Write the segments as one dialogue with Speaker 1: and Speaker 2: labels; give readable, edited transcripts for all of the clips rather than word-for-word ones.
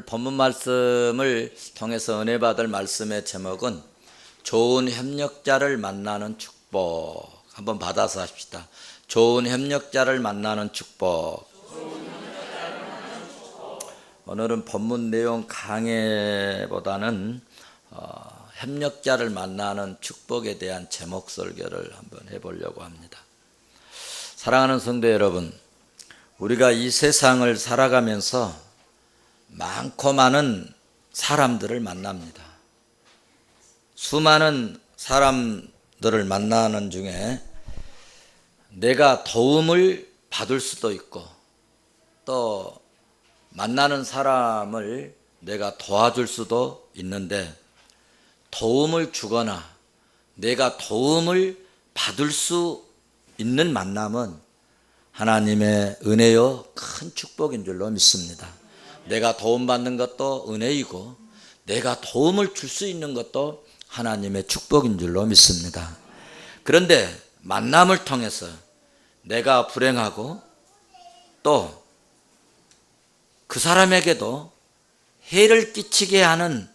Speaker 1: 오늘 본문 말씀을 통해서 은혜 받을 말씀의 제목은 좋은 협력자를 만나는 축복. 한번 받아서 합시다. 좋은 협력자를 만나는 축복. 오늘은 본문 내용 강해보다는 협력자를 만나는 축복에 대한 제목 설교를 한번 해보려고 합니다. 사랑하는 성도 여러분, 우리가 이 세상을 살아가면서 많고 많은 사람들을 만납니다. 수많은 사람들을 만나는 중에 내가 도움을 받을 수도 있고 또 만나는 사람을 내가 도와줄 수도 있는데, 도움을 주거나 내가 도움을 받을 수 있는 만남은 하나님의 은혜요 큰 축복인 줄로 믿습니다. 내가 도움받는 것도 은혜이고 내가 도움을 줄 수 있는 것도 하나님의 축복인 줄로 믿습니다. 그런데 만남을 통해서 내가 불행하고 또 그 사람에게도 해를 끼치게 하는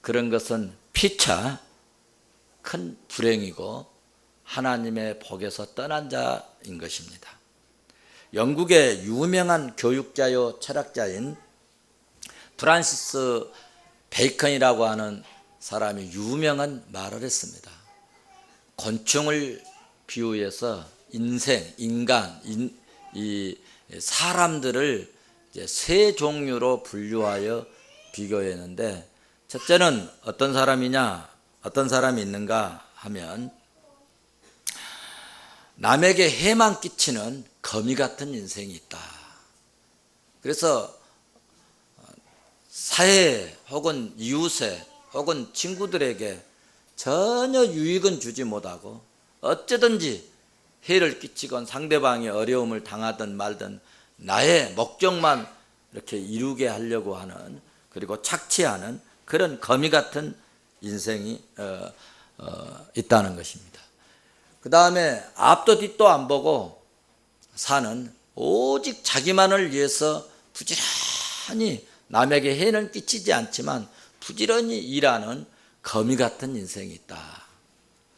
Speaker 1: 그런 것은 피차 큰 불행이고 하나님의 복에서 떠난 자인 것입니다. 영국의 유명한 교육자요 철학자인 프란시스 베이컨이라고 하는 사람이 유명한 말을 했습니다. 곤충을 비유해서 인간, 이 사람들을 이제 세 종류로 분류하여 비교했는데, 첫째는 어떤 사람이냐, 어떤 사람이 있는가 하면 남에게 해만 끼치는 거미 같은 인생이 있다. 그래서 사회 혹은 이웃에 혹은 친구들에게 전혀 유익은 주지 못하고 어쩌든지 해를 끼치건 상대방이 어려움을 당하든 말든 나의 목적만 이렇게 이루게 하려고 하는, 그리고 착취하는 그런 거미 같은 인생이 있다는 것입니다. 그 다음에 앞도 뒤도 안 보고 사는, 오직 자기만을 위해서 부지런히 남에게 해는 끼치지 않지만 부지런히 일하는 거미 같은 인생이 있다,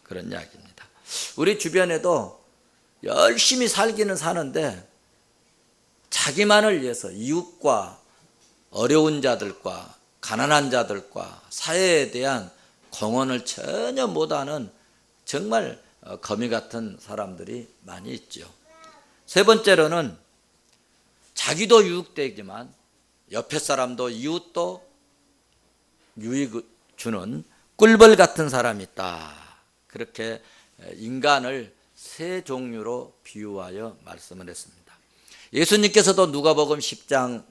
Speaker 1: 그런 이야기입니다. 우리 주변에도 열심히 살기는 사는데 자기만을 위해서 이웃과 어려운 자들과 가난한 자들과 사회에 대한 공헌을 전혀 못하는 정말 거미 같은 사람들이 많이 있죠. 세 번째로는 자기도 유익되지만 옆에 사람도 이웃도 유익 주는 꿀벌 같은 사람이 있다. 그렇게 인간을 세 종류로 비유하여 말씀을 했습니다. 예수님께서도 누가복음 10장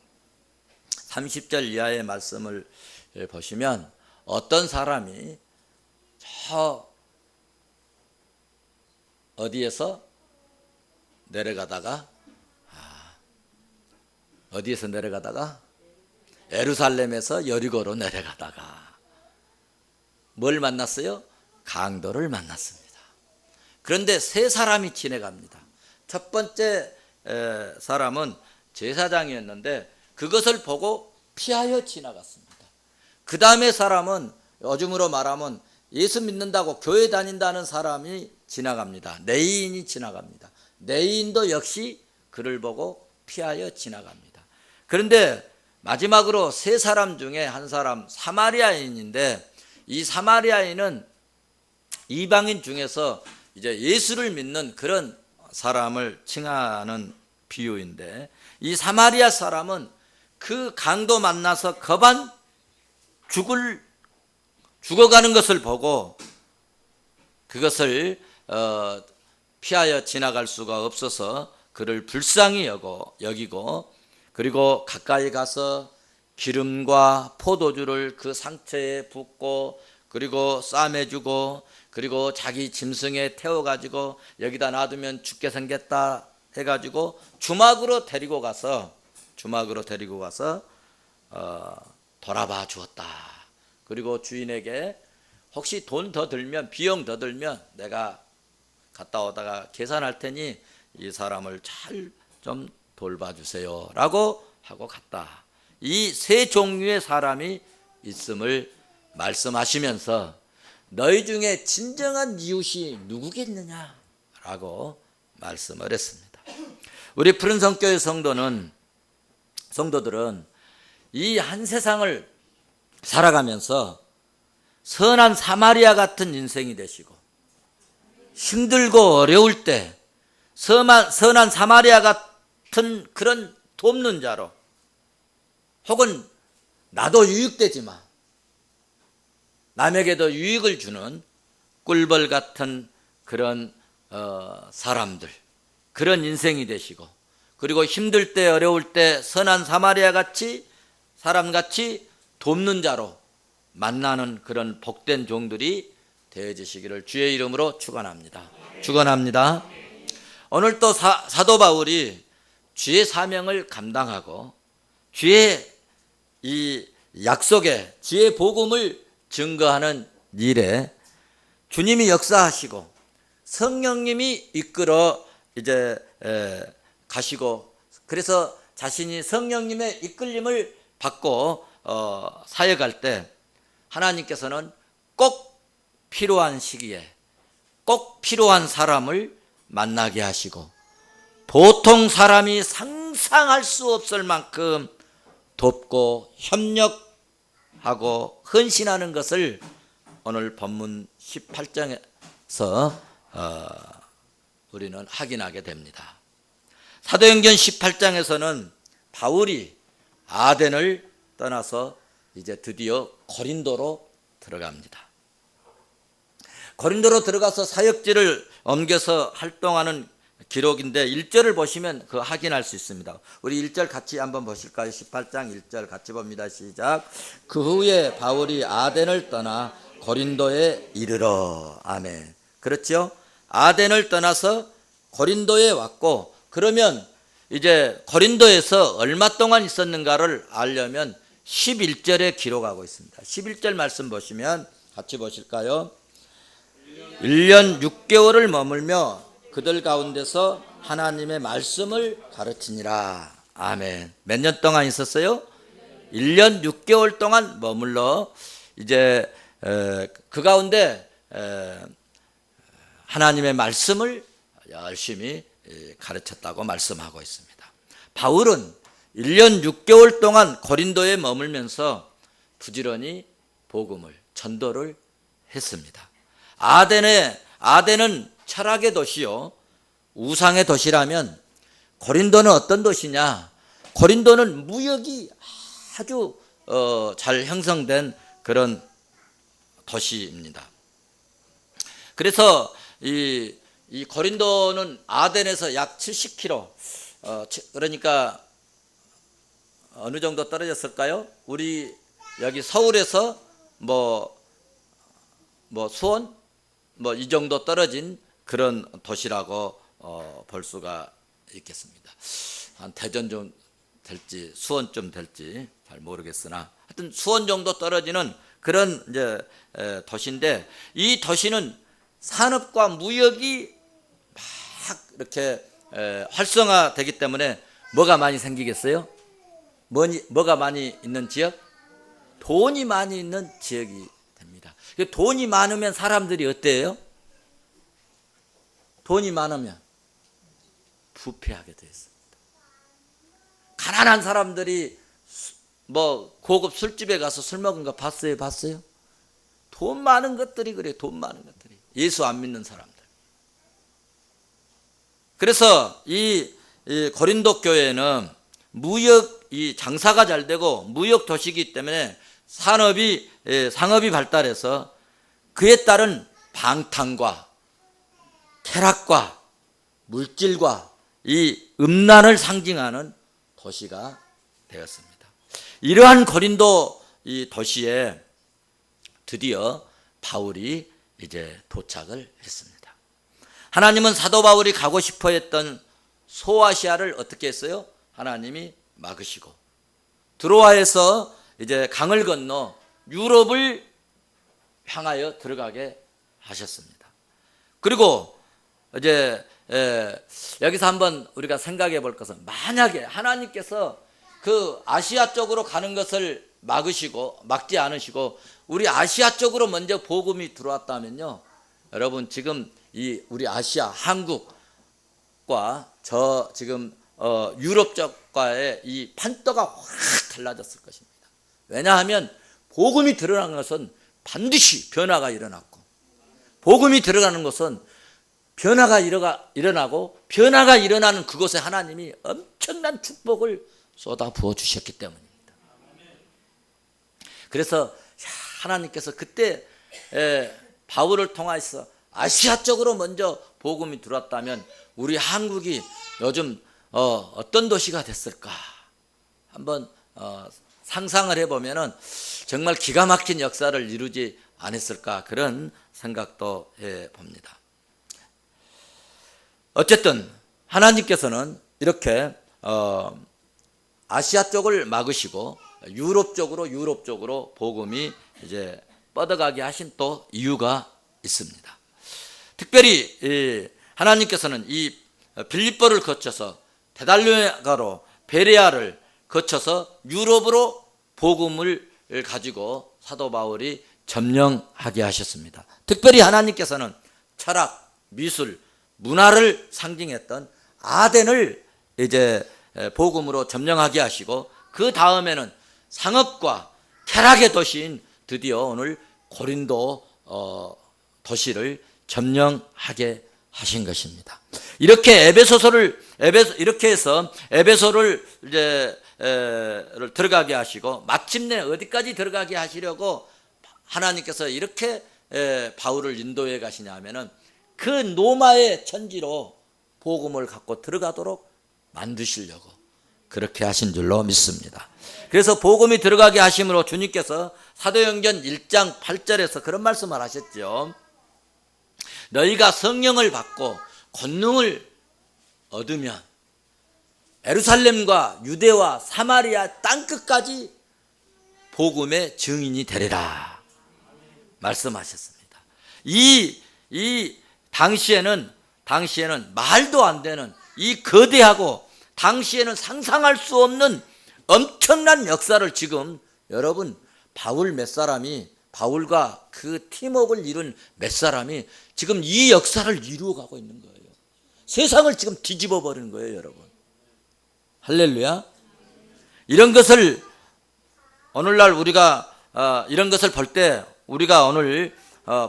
Speaker 1: 30절 이하의 말씀을 보시면 어떤 사람이 저 어디에서 내려가다가 예루살렘에서 여리고로 내려가다가 뭘 만났어요? 강도를 만났습니다. 그런데 세 사람이 지나갑니다. 첫 번째 사람은 제사장이었는데 그것을 보고 피하여 지나갔습니다. 그 다음에 사람은 요즘으로 말하면 예수 믿는다고 교회 다닌다는 사람이 지나갑니다. 내인이 지나갑니다. 내인도 역시 그를 보고 피하여 지나갑니다. 그런데 마지막으로 세 사람 중에 한 사람 사마리아인인데, 이 사마리아인은 이방인 중에서 이제 예수를 믿는 그런 사람을 칭하는 비유인데, 이 사마리아 사람은 그 강도 만나서 거반 죽어가는 것을 보고 그것을 피하여 지나갈 수가 없어서 그를 불쌍히 여기고, 그리고 가까이 가서 기름과 포도주를 그 상처에 붓고 그리고 싸매주고, 그리고 자기 짐승에 태워가지고 여기다 놔두면 죽게 생겼다 해가지고 주막으로 데리고 가서 돌아봐 주었다. 그리고 주인에게 혹시 돈 더 들면, 비용 더 들면 내가 갔다 오다가 계산할 테니 이 사람을 잘 좀 돌봐주세요 라고 하고 갔다. 이 세 종류의 사람이 있음을 말씀하시면서 너희 중에 진정한 이웃이 누구겠느냐라고 말씀을 했습니다. 우리 푸른 성교회 성도들은 이 한 세상을 살아가면서 선한 사마리아 같은 인생이 되시고 힘들고 어려울 때 선한 사마리아 같은 그런 돕는 자로, 혹은 나도 유익되지만 남에게도 유익을 주는 꿀벌 같은 그런 사람들, 그런 인생이 되시고, 그리고 힘들 때 어려울 때 선한 사마리아 같이 사람같이 돕는 자로 만나는 그런 복된 종들이 되어지시기를 주의 이름으로 축원합니다. 축원합니다. 오늘 또 사도 바울이 주의 사명을 감당하고 주의 이 약속에 주의 복음을 증거하는 일에 주님이 역사하시고 성령님이 이끌어 이제 가시고, 그래서 자신이 성령님의 이끌림을 받고 사역할 때 하나님께서는 꼭 필요한 시기에 꼭 필요한 사람을 만나게 하시고, 보통 사람이 상상할 수 없을 만큼 돕고 협력하고 헌신하는 것을 오늘 본문 18장에서 우리는 확인하게 됩니다. 사도행전 18장에서는 바울이 아덴을 떠나서 이제 드디어 고린도로 들어갑니다. 고린도로 들어가서 사역지를 옮겨서 활동하는 기록인데 1절을 보시면 그 확인할 수 있습니다. 우리 1절 같이 한번 보실까요? 18장 1절 같이 봅니다. 시작. 그 후에 바울이 아덴을 떠나 고린도에 이르러. 아멘. 그렇죠? 아덴을 떠나서 고린도에 왔고, 그러면 이제 고린도에서 얼마 동안 있었는가를 알려면 11절에 기록하고 있습니다. 11절 말씀 보시면 같이 보실까요? 1년 6개월을 머물며 그들 가운데서 하나님의 말씀을 가르치니라. 아멘. 몇 년 동안 있었어요? 1년 6개월 동안 머물러 이제 그 가운데 하나님의 말씀을 열심히 가르쳤다고 말씀하고 있습니다. 바울은 1년 6개월 동안 고린도에 머물면서 부지런히 복음을 전도를 했습니다. 아덴은 철학의 도시요 우상의 도시라면 고린도는 어떤 도시냐? 고린도는 무역이 아주 잘 형성된 그런 도시입니다. 그래서 이 고린도는 아덴에서 약 70km, 그러니까 어느 정도 떨어졌을까요? 우리 여기 서울에서 수원 이 정도 떨어진 그런 도시라고 볼 수가 있겠습니다. 한 대전 좀 될지 수원 좀 될지 잘 모르겠으나 하여튼 수원 정도 떨어지는 그런 이제 도시인데, 이 도시는 산업과 무역이 막 이렇게 활성화되기 때문에 뭐가 많이 생기겠어요? 뭐가 많이 있는 지역? 돈이 많이 있는 지역이 됩니다. 돈이 많으면 사람들이 어때요? 돈이 많으면 부패하게 되어 있습니다. 가난한 사람들이 고급 술집에 가서 술 먹은 거 봤어요? 돈 많은 것들이 그래요. 돈 많은 것들이. 예수 안 믿는 사람들. 그래서 이 고린도 교회는 이 장사가 잘 되고 무역 도시이기 때문에 상업이 발달해서 그에 따른 방탕과 쾌락과 물질과 이 음란을 상징하는 도시가 되었습니다. 이러한 고린도 이 도시에 드디어 바울이 이제 도착을 했습니다. 하나님은 사도 바울이 가고 싶어 했던 소아시아를 어떻게 했어요? 하나님이 막으시고 드로아에서 이제 강을 건너 유럽을 향하여 들어가게 하셨습니다. 그리고 이제 여기서 한번 우리가 생각해 볼 것은, 만약에 하나님께서 그 아시아 쪽으로 가는 것을 막지 않으시고 우리 아시아 쪽으로 먼저 복음이 들어왔다면요, 여러분 지금 이 우리 아시아 한국과 저 지금 유럽 쪽과의 이 판도가 확 달라졌을 것입니다. 왜냐하면 복음이 드러난 것은 반드시 변화가 일어났고, 복음이 들어가는 것은 변화가 일어나고, 변화가 일어나는 그곳에 하나님이 엄청난 축복을 쏟아 부어 주셨기 때문입니다. 그래서 하나님께서 그때 바울을 통해서 아시아 쪽으로 먼저 복음이 들어왔다면 우리 한국이 요즘 어떤 도시가 됐을까 한번 상상을 해보면은 정말 기가 막힌 역사를 이루지 않았을까, 그런 생각도 해봅니다. 어쨌든 하나님께서는 이렇게 아시아 쪽을 막으시고 유럽 쪽으로 복음이 이제 뻗어가게 하신 또 이유가 있습니다. 특별히 하나님께서는 이 빌립보를 거쳐서 데달로니가로 베레아를 거쳐서 유럽으로 복음을 가지고 사도 바울이 점령하게 하셨습니다. 특별히 하나님께서는 철학, 미술, 문화를 상징했던 아덴을 이제 복음으로 점령하게 하시고, 그 다음에는 상업과 쾌락의 도시인 드디어 오늘 고린도 도시를 점령하게 하신 것입니다. 이렇게 이렇게 해서 에베소를 이제 들어가게 하시고, 마침내 어디까지 들어가게 하시려고 하나님께서 이렇게 바울을 인도해 가시냐면은 그 로마의 천지로 복음을 갖고 들어가도록 만드시려고 그렇게 하신 줄로 믿습니다. 그래서 복음이 들어가게 하심으로 주님께서 사도행전 1장 8절에서 그런 말씀을 하셨죠. 너희가 성령을 받고 권능을 얻으면 예루살렘과 유대와 사마리아 땅끝까지 복음의 증인이 되리라 말씀하셨습니다. 이 당시에는 말도 안 되는 이 거대하고 당시에는 상상할 수 없는 엄청난 역사를 지금 여러분 바울과 그 팀워크를 이룬 몇 사람이 지금 이 역사를 이루어가고 있는 거예요. 세상을 지금 뒤집어 버리는 거예요, 여러분. 할렐루야. 이런 것을 오늘날 우리가 이런 것을 볼 때 우리가 오늘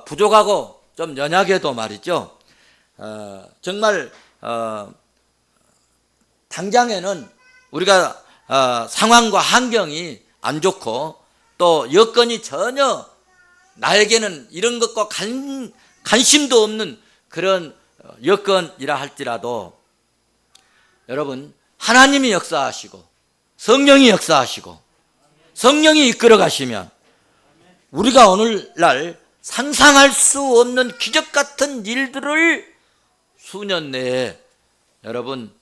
Speaker 1: 부족하고 좀 연약해도 말이죠, 정말 당장에는 우리가 상황과 환경이 안 좋고 또 여건이 전혀 나에게는 이런 것과 관심도 없는 그런 여건이라 할지라도 여러분, 하나님이 역사하시고 성령이 역사하시고 성령이 이끌어 가시면 우리가 오늘날 상상할 수 없는 기적 같은 일들을 수년 내에 여러분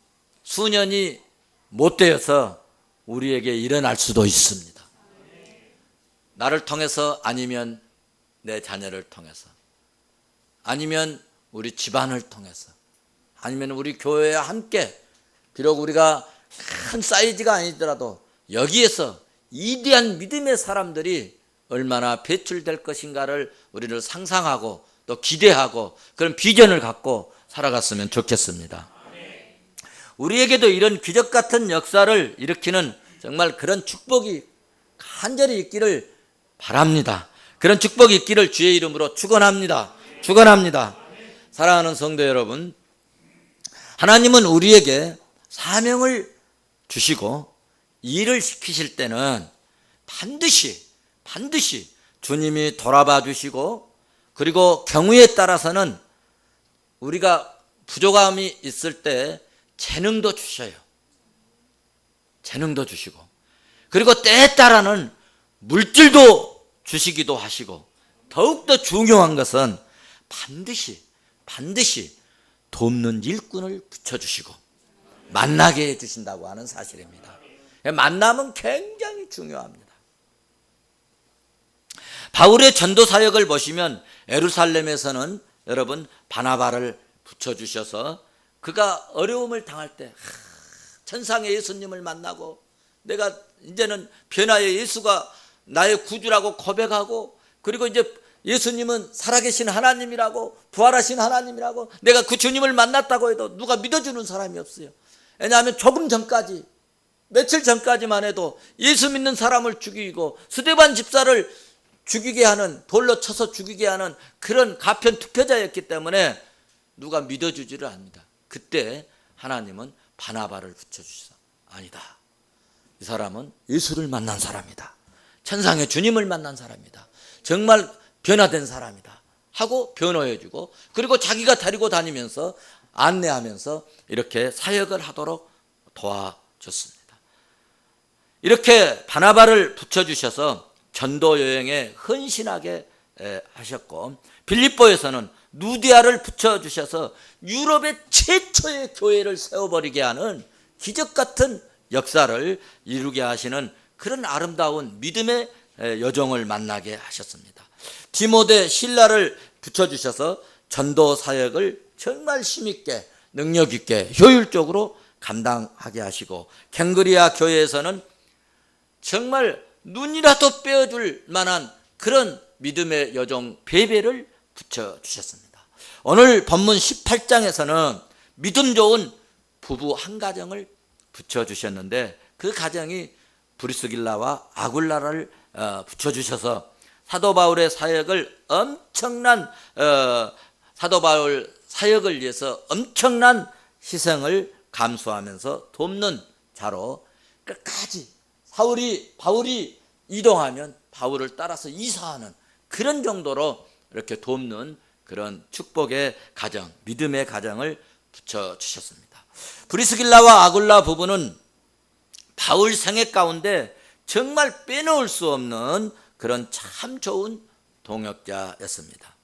Speaker 1: 수년이 못 되어서 우리에게 일어날 수도 있습니다. 나를 통해서, 아니면 내 자녀를 통해서, 아니면 우리 집안을 통해서, 아니면 우리 교회와 함께, 비록 우리가 큰 사이즈가 아니더라도 여기에서 위대한 믿음의 사람들이 얼마나 배출될 것인가를 우리를 상상하고 또 기대하고 그런 비전을 갖고 살아갔으면 좋겠습니다. 우리에게도 이런 기적 같은 역사를 일으키는 정말 그런 축복이 간절히 있기를 바랍니다. 그런 축복이 있기를 주의 이름으로 축원합니다. 사랑하는 성도 여러분, 하나님은 우리에게 사명을 주시고 일을 시키실 때는 반드시 주님이 돌아봐 주시고, 그리고 경우에 따라서는 우리가 부족함이 있을 때 재능도 주셔요. 재능도 주시고, 그리고 때에 따라는 물질도 주시기도 하시고, 더욱더 중요한 것은 반드시 돕는 일꾼을 붙여주시고 만나게 해주신다고 하는 사실입니다. 만남은 굉장히 중요합니다. 바울의 전도 사역을 보시면 예루살렘에서는 여러분 바나바를 붙여주셔서 그가 어려움을 당할 때 천상의 예수님을 만나고 내가 이제는 변화의 예수가 나의 구주라고 고백하고, 그리고 이제 예수님은 살아계신 하나님이라고, 부활하신 하나님이라고, 내가 그 주님을 만났다고 해도 누가 믿어주는 사람이 없어요. 왜냐하면 조금 전까지, 며칠 전까지만 해도 예수 믿는 사람을 죽이고 스데반 집사를 죽이게 하는, 돌로 쳐서 죽이게 하는 그런 가편 투표자였기 때문에 누가 믿어주지를 않습니다. 그때 하나님은 바나바를 붙여주셔서, 아니다, 이 사람은 예수를 만난 사람이다, 천상의 주님을 만난 사람이다, 정말 변화된 사람이다 하고 변호해주고, 그리고 자기가 데리고 다니면서 안내하면서 이렇게 사역을 하도록 도와줬습니다. 이렇게 바나바를 붙여주셔서 전도 여행에 헌신하게 하셨고, 빌립보에서는 누디아를 붙여주셔서 유럽의 최초의 교회를 세워버리게 하는 기적 같은 역사를 이루게 하시는 그런 아름다운 믿음의 여정을 만나게 하셨습니다. 디모데, 실라를 붙여주셔서 전도 사역을 정말 힘있게, 능력있게, 효율적으로 감당하게 하시고, 갱그리아 교회에서는 정말 눈이라도 빼어줄 만한 그런 믿음의 여정 베베를 붙여주셨습니다. 오늘 본문 18장에서는 믿음 좋은 부부 한 가정을 붙여주셨는데, 그 가정이 브리스길라와 아굴라를 붙여주셔서 사도 바울의 사역을 사도 바울 사역을 위해서 엄청난 희생을 감수하면서 돕는 자로 끝까지, 바울이 이동하면 바울을 따라서 이사하는 그런 정도로 이렇게 돕는 그런 축복의 가정, 믿음의 가정을 붙여주셨습니다. 브리스길라와 아굴라 부부는 바울 생애 가운데 정말 빼놓을 수 없는 그런 참 좋은 동역자였습니다.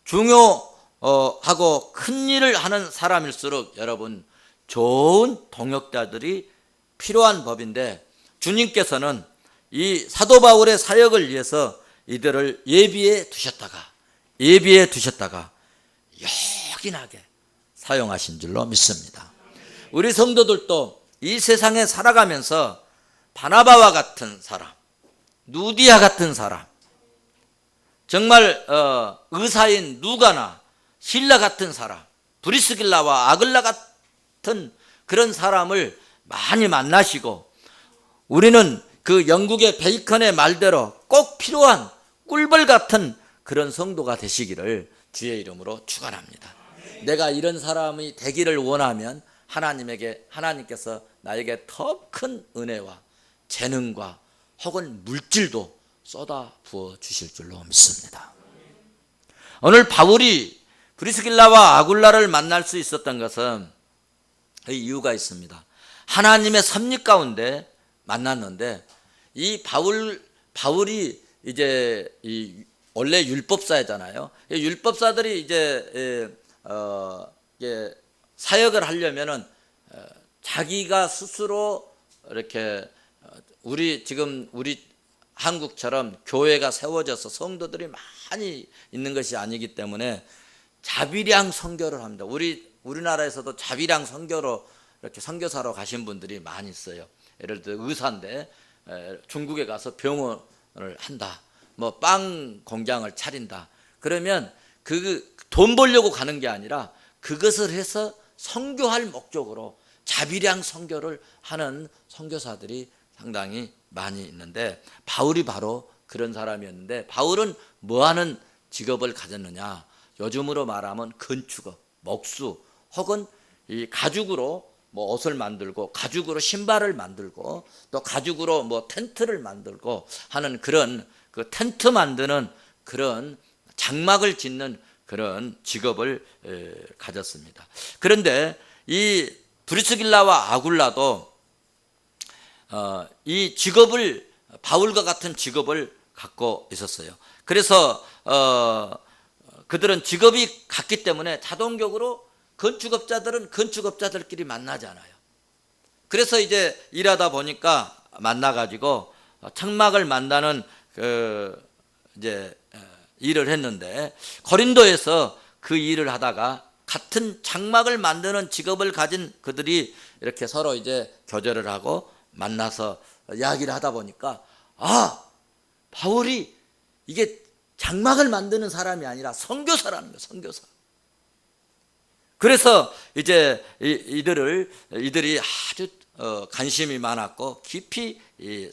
Speaker 1: 중요하고 큰 일을 하는 사람일수록 여러분, 좋은 동역자들이 필요한 법인데, 주님께서는 이 사도 바울의 사역을 위해서 이들을 예비해 두셨다가 요긴하게 사용하신 줄로 믿습니다. 우리 성도들도 이 세상에 살아가면서 바나바와 같은 사람, 누디아 같은 사람, 정말 의사인 누가나 실라 같은 사람, 브리스길라와 아글라 같은 그런 사람을 많이 만나시고, 우리는 그 영국의 베이컨의 말대로 꼭 필요한 꿀벌 같은 그런 성도가 되시기를 주의 이름으로 축원합니다. 내가 이런 사람이 되기를 원하면 하나님께서 나에게 더 큰 은혜와 재능과 혹은 물질도 쏟아 부어 주실 줄로 믿습니다. 오늘 바울이 브리스길라와 아굴라를 만날 수 있었던 것은 이유가 있습니다. 하나님의 섭리 가운데 만났는데, 이 바울이 이제 원래 율법사잖아요. 율법사들이 이제 사역을 하려면은 자기가 스스로 이렇게 우리 한국처럼 교회가 세워져서 성도들이 많이 있는 것이 아니기 때문에 자비량 선교를 합니다. 우리나라에서도 자비량 선교로 이렇게 선교사로 가신 분들이 많이 있어요. 예를 들어 의사인데 중국에 가서 병원을 한다, 뭐 빵 공장을 차린다. 그러면 그 돈 벌려고 가는 게 아니라 그것을 해서 선교할 목적으로 자비량 선교를 하는 선교사들이 상당히 많이 있는데, 바울이 바로 그런 사람이었는데, 바울은 뭐하는 직업을 가졌느냐? 요즘으로 말하면 건축업, 목수, 혹은 이 가죽으로 뭐 옷을 만들고, 가죽으로 신발을 만들고, 또 가죽으로 뭐 텐트를 만들고 하는 그런 그 텐트 만드는 그런 장막을 짓는 그런 직업을 가졌습니다. 그런데 이 브리스길라와 아굴라도 이 직업을, 바울과 같은 직업을 갖고 있었어요. 그래서 그들은 직업이 같기 때문에 자동적으로 건축업자들은 건축업자들끼리 만나잖아요. 그래서 이제 일하다 보니까 만나가지고 장막을 만드는 이제 일을 했는데, 고린도에서 그 일을 하다가 같은 장막을 만드는 직업을 가진 그들이 이렇게 서로 이제 교제를 하고 만나서 이야기를 하다 보니까 바울이 이게 장막을 만드는 사람이 아니라 선교사라는 거예요. 선교사. 그래서 이제 이들이 아주 관심이 많았고 깊이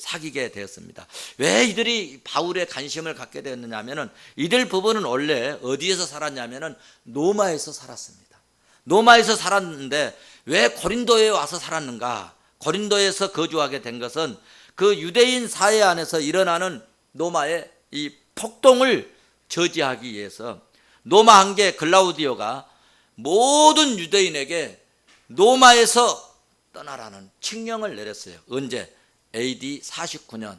Speaker 1: 사귀게 되었습니다. 왜 이들이 바울의 관심을 갖게 되었느냐 하면은 이들 부부는 원래 어디에서 살았냐면은 로마에서 살았습니다. 로마에서 살았는데 왜 고린도에 와서 살았는가? 고린도에서 거주하게 된 것은 그 유대인 사회 안에서 일어나는 로마의 이 폭동을 저지하기 위해서 로마 황제 글라우디오가 모든 유대인에게 로마에서 떠나라는 칙령을 내렸어요. 언제? AD 49년,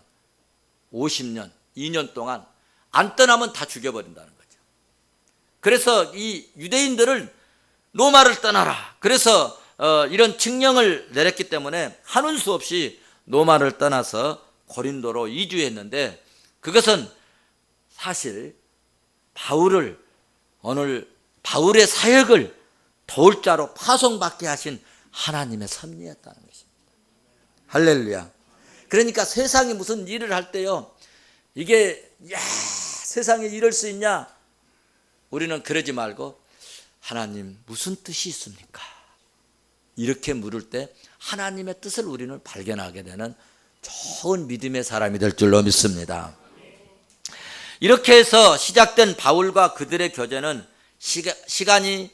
Speaker 1: 50년, 2년 동안 안 떠나면 다 죽여버린다는 거죠. 그래서 이 유대인들을 로마를 떠나라. 그래서 이런 칙령을 내렸기 때문에 하는 수 없이 로마를 떠나서 고린도로 이주했는데, 그것은 사실 바울의 사역을 도울 자로 파송받게 하신 하나님의 섭리였다는 것입니다. 할렐루야. 그러니까 세상에 무슨 일을 할 때요, 이게 세상에 이럴 수 있냐? 우리는 그러지 말고 하나님 무슨 뜻이 있습니까? 이렇게 물을 때 하나님의 뜻을 우리는 발견하게 되는 좋은 믿음의 사람이 될 줄로 믿습니다. 이렇게 해서 시작된 바울과 그들의 교제는 시간이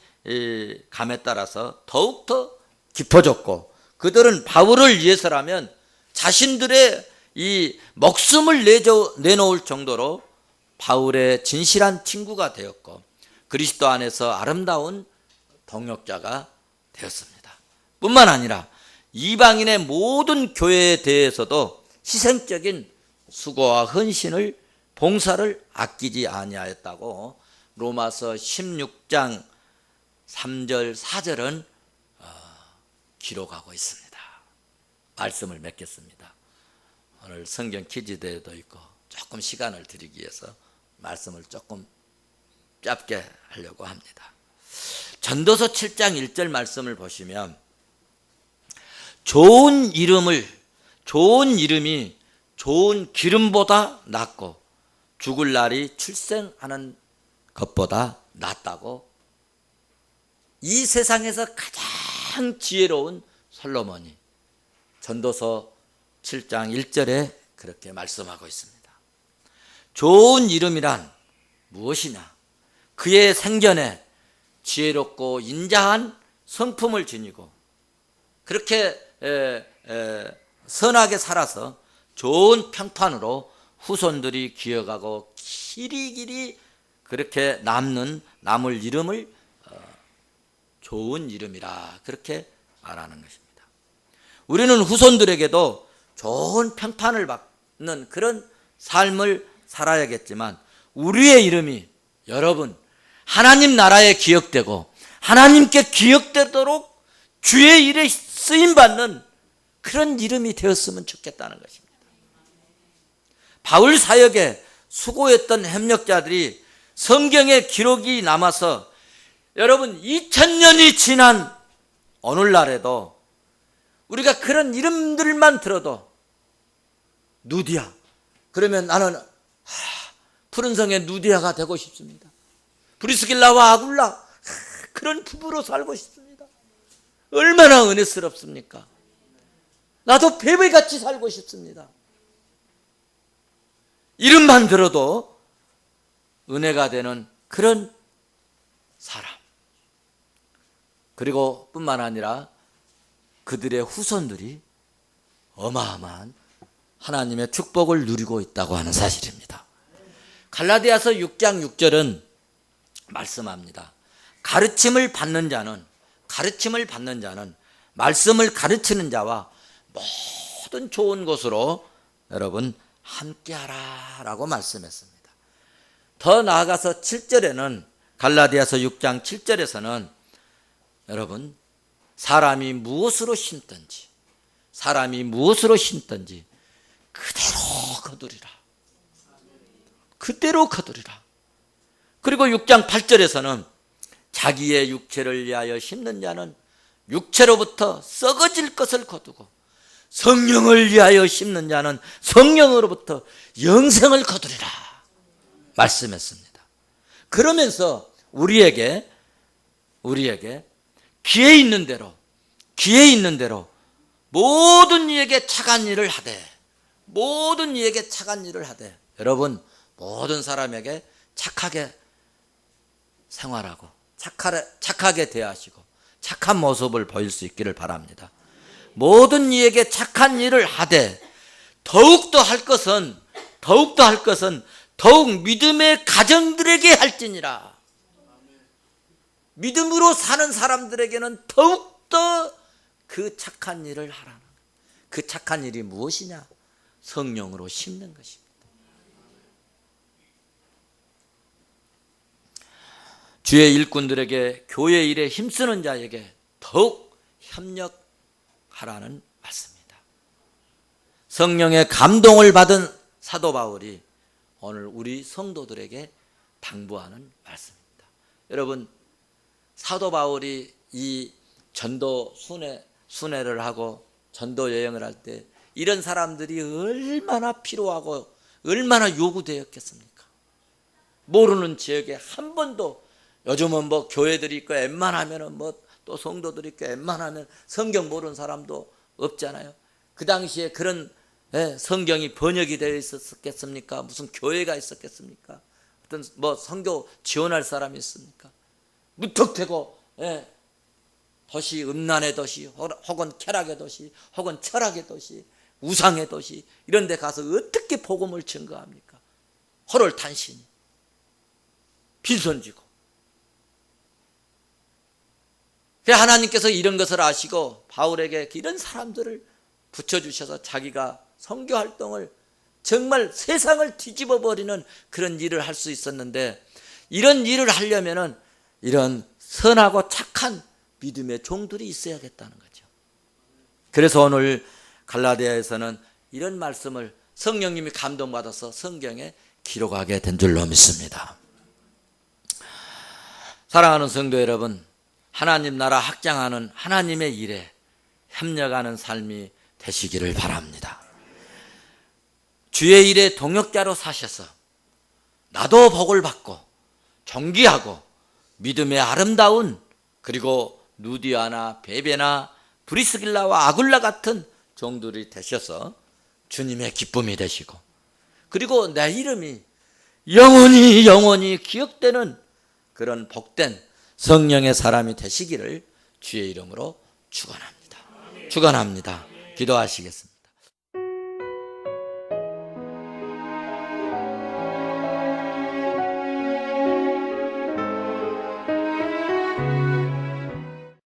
Speaker 1: 감에 따라서 더욱더 깊어졌고, 그들은 바울을 위해서라면 자신들의 이 목숨을 내놓을 정도로 바울의 진실한 친구가 되었고, 그리스도 안에서 아름다운 동역자가 되었습니다. 뿐만 아니라 이방인의 모든 교회에 대해서도 희생적인 수고와 헌신을, 봉사를 아끼지 아니하였다고 로마서 16장 3절 4절은 기록하고 있습니다. 말씀을 맺겠습니다. 오늘 성경 퀴즈 대회도 있고 조금 시간을 드리기 위해서 말씀을 조금 짧게 하려고 합니다. 전도서 7장 1절 말씀을 보시면 좋은 이름이 좋은 기름보다 낫고 죽을 날이 출생하는 것보다 낫다고, 이 세상에서 가장 지혜로운 솔로몬이 전도서 7장 1절에 그렇게 말씀하고 있습니다. 좋은 이름이란 무엇이냐? 그의 생전에 지혜롭고 인자한 성품을 지니고 그렇게 선하게 살아서 좋은 평판으로 후손들이 기억하고 길이길이 그렇게 남을 이름을 좋은 이름이라 그렇게 말하는 것입니다. 우리는 후손들에게도 좋은 평판을 받는 그런 삶을 살아야겠지만, 우리의 이름이 여러분 하나님 나라에 기억되고 하나님께 기억되도록 주의 일에 쓰임받는 그런 이름이 되었으면 좋겠다는 것입니다. 바울 사역에 수고했던 협력자들이 성경에 기록이 남아서 여러분 2000년이 지난 오늘날에도 우리가 그런 이름들만 들어도 누디아, 그러면 나는 푸른 성의 누디아가 되고 싶습니다. 브리스길라와 아굴라, 그런 부부로 살고 싶습니다. 얼마나 은혜스럽습니까? 나도 베베같이 살고 싶습니다. 이름만 들어도 은혜가 되는 그런 사람, 그리고 뿐만 아니라 그들의 후손들이 어마어마한 하나님의 축복을 누리고 있다고 하는 사실입니다. 갈라디아서 6장 6절은 말씀합니다. 가르침을 받는 자는 말씀을 가르치는 자와 모든 좋은 것으로 여러분 함께하라 라고 말씀했습니다. 더 나아가서 7절에는, 갈라디아서 6장 7절에서는 여러분 사람이 무엇으로 심든지 그대로 거두리라. 그리고 6장 8절에서는 자기의 육체를 위하여 심는 자는 육체로부터 썩어질 것을 거두고 성령을 위하여 심는 자는 성령으로부터 영생을 거두리라 말씀했습니다. 그러면서 우리에게 기회 있는 대로 모든 이에게 착한 일을 하되 여러분 모든 사람에게 착하게 생활하고 착하게 대하시고 착한 모습을 보일 수 있기를 바랍니다. 모든 이에게 착한 일을 하되 더욱더 할 것은 더욱 믿음의 가정들에게 할지니라. 믿음으로 사는 사람들에게는 더욱더 그 착한 일을 하라는, 그 착한 일이 무엇이냐? 성령으로 심는 것입니다. 주의 일꾼들에게 교회 일에 힘쓰는 자에게 더욱 협력하라는 말씀입니다. 성령의 감동을 받은 사도 바울이 오늘 우리 성도들에게 당부하는 말씀입니다. 여러분, 사도 바울이 이 전도 순회를 하고 전도 여행을 할 때 이런 사람들이 얼마나 필요하고 얼마나 요구되었겠습니까? 모르는 지역에 한 번도, 요즘은 뭐 교회들이 있고 웬만하면은 뭐 또 성도들이 있고 웬만하면 성경 모르는 사람도 없잖아요. 그 당시에 그런 성경이 번역이 되어 있었겠습니까? 무슨 교회가 있었겠습니까? 어떤 뭐 선교 지원할 사람이 있습니까? 무턱대고 도시, 음란의 도시, 혹은 쾌락의 도시, 혹은 철학의 도시, 우상의 도시, 이런 데 가서 어떻게 복음을 증거합니까? 호롤탄신이 빈손지고. 하나님께서 이런 것을 아시고 바울에게 이런 사람들을 붙여주셔서 자기가 선교활동을 정말 세상을 뒤집어 버리는 그런 일을 할 수 있었는데, 이런 일을 하려면은 이런 선하고 착한 믿음의 종들이 있어야겠다는 거죠. 그래서 오늘 갈라디아에서는 이런 말씀을 성령님이 감동받아서 성경에 기록하게 된 줄로 믿습니다. 사랑하는 성도 여러분, 하나님 나라 확장하는 하나님의 일에 협력하는 삶이 되시기를 바랍니다. 주의 일에 동역자로 사셔서 나도 복을 받고 존귀하고 믿음의 아름다운, 그리고 누디아나 베베나 브리스길라와 아굴라 같은 종들이 되셔서 주님의 기쁨이 되시고, 그리고 내 이름이 영원히 기억되는 그런 복된 성령의 사람이 되시기를 주의 이름으로 축원합니다. 기도하시겠습니다.